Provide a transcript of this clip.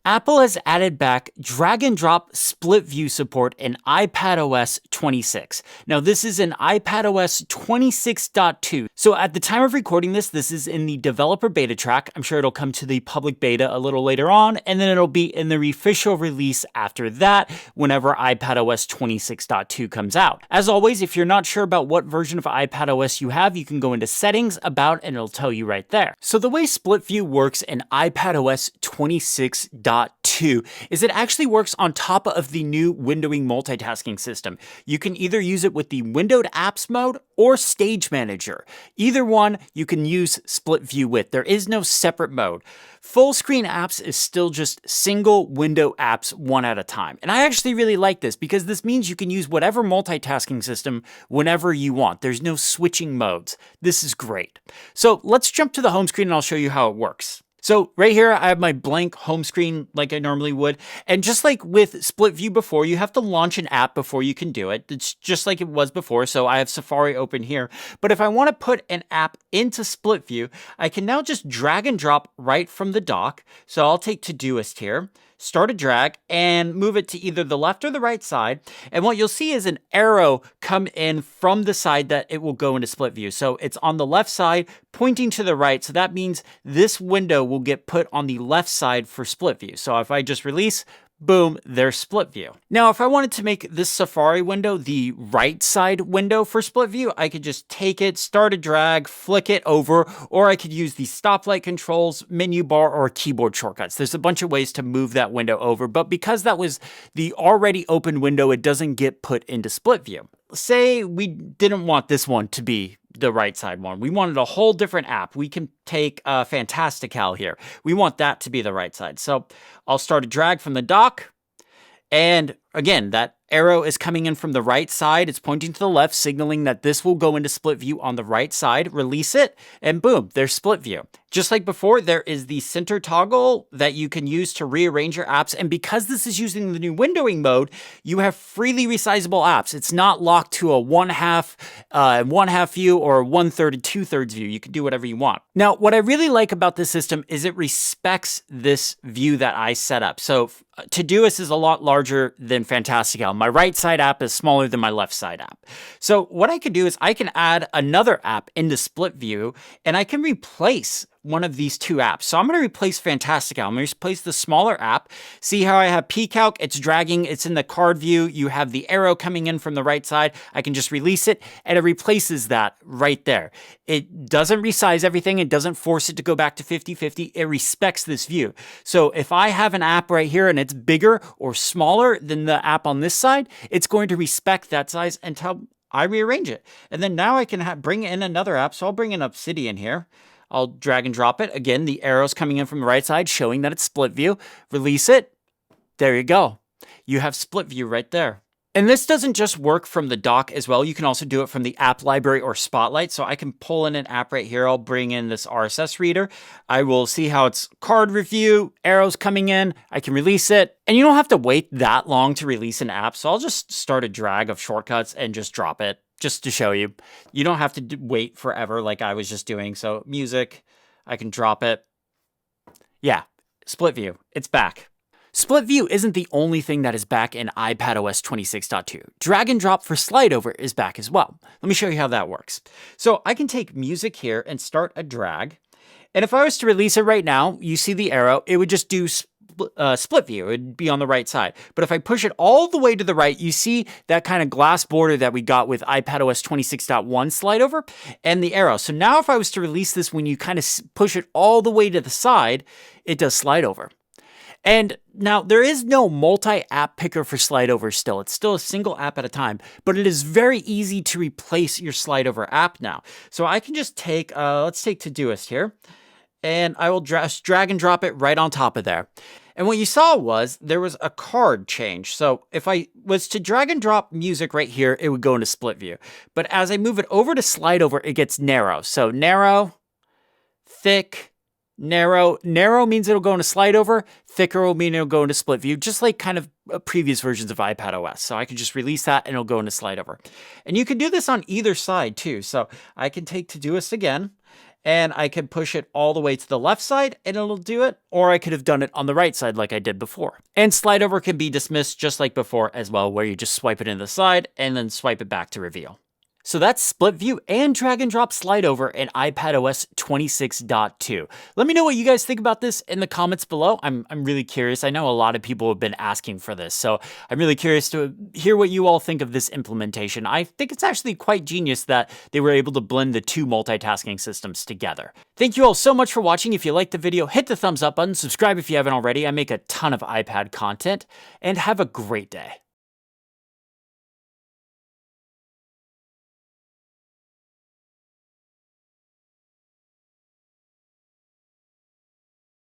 Apple has added back drag and drop split view support in iPadOS 26. Now, this is in iPadOS 26.2. So at the time of recording this, this is in the developer beta track. I'm sure it'll come to the public beta a little later on, and then it'll be in the official release after that, whenever iPadOS 26.2 comes out. As always, if you're not sure about what version of iPadOS you have, you can go into settings, about, and it'll tell you right there. So the way split view works in iPadOS 26.2 is it actually works on top of the new windowing multitasking system. You can either use it with the windowed apps mode or stage manager. Either one you can use split view with. There is no separate mode. Full screen apps is still just single window apps one at a time. And I actually really like this because this means you can use whatever multitasking system whenever you want. There's no switching modes. This is great. So let's jump to the home screen and I'll show you how it works. So right here, I have my blank home screen like I normally would. And just like with split view before, you have to launch an app before you can do it. It's just like it was before. So I have Safari open here. But if I want to put an app into split view, I can now just drag and drop right from the dock. So I'll take Todoist here, start a drag, and move it to either the left or the right side. And what you'll see is an arrow come in from the side that it will go into split view. So it's on the left side, pointing to the right. So that means this window will get put on the left side for split view. So if I just release, boom, there's split view. Now, if I wanted to make this Safari window the right side window for split view, I could just take it, start a drag, flick it over, or I could use the stoplight controls, menu bar, or keyboard shortcuts. There's a bunch of ways to move that window over, but because that was the already open window, it doesn't get put into split view. Say we didn't want this one to be the right side one. We wanted a whole different app. We can take Fantastical here. We want that to be the right side. So I'll start a drag from the dock. And again, that arrow is coming in from the right side. It's pointing to the left, signaling that this will go into split view on the right side. Release it, and boom, there's split view. Just like before, there is the center toggle that you can use to rearrange your apps. And because this is using the new windowing mode, you have freely resizable apps. It's not locked to a one half view or a 1/3 and 2/3 view. You can do whatever you want. Now, what I really like about this system is it respects this view that I set up. So Todoist is a lot larger than Fantastical. My right side app is smaller than my left side app. So what I could do is I can add another app into split view and I can replace one of these two apps. So I'm going to replace Fantastical. I'm going to replace the smaller app. See how I have pCalc? It's dragging. It's in the card view. You have the arrow coming in from the right side. I can just release it and it replaces that right there. It doesn't resize everything. It doesn't force it to go back to 50/50. It respects this view. So if I have an app right here and it's bigger or smaller than the app on this side, it's going to respect that size until I rearrange it. And then now I can bring in another app. So I'll bring in Obsidian here. I'll drag and drop it. Again, the arrow's coming in from the right side, showing that it's split view. Release it. There you go. You have split view right there. And this doesn't just work from the dock as well. You can also do it from the app library or Spotlight. So I can pull in an app right here. I'll bring in this RSS reader. I will see how it's card review, arrows coming in. I can release it. And you don't have to wait that long to release an app. So I'll just start a drag of shortcuts and just drop it. Just to show you, you don't have to wait forever like I was just doing. So music, I can drop it. Yeah, split view, it's back. Split view isn't the only thing that is back in iPadOS 26.2. Drag and drop for slide over is back as well. Let me show you how that works. So I can take music here and start a drag. And if I was to release it right now, you see the arrow, it would just do split view. It'd be on the right side. But if I push it all the way to the right, you see that kind of glass border that we got with iPadOS 26.1 slide over and the arrow. So now if I was to release this, when you kind of push it all the way to the side, it does slide over. And now there is no multi-app picker for slide over still. It's still a single app at a time, but it is very easy to replace your slide over app now. So I can just take, let's take Todoist here, and I will just drag and drop it right on top of there. And what you saw was there was a card change. So if I was to drag and drop music right here, it would go into split view. But as I move it over to slide over, it gets narrow. So narrow, thick, narrow. Narrow means it'll go into slide over. Thicker will mean it'll go into split view, just like kind of previous versions of iPadOS. So I can just release that and it'll go into slide over. And you can do this on either side too. So I can take Todoist again and I could push it all the way to the left side and it'll do it, or I could have done it on the right side like I did before. And slide over can be dismissed just like before as well, where you just swipe it into the side and then swipe it back to reveal. So that's split view and drag and drop slide over in iPadOS 26.2. Let me know what you guys think about this in the comments below. I'm really curious. I know a lot of people have been asking for this, so I'm really curious to hear what you all think of this implementation. I think it's actually quite genius that they were able to blend the two multitasking systems together. Thank you all so much for watching. If you liked the video, hit the thumbs up button, subscribe if you haven't already. I make a ton of iPad content, and have a great day.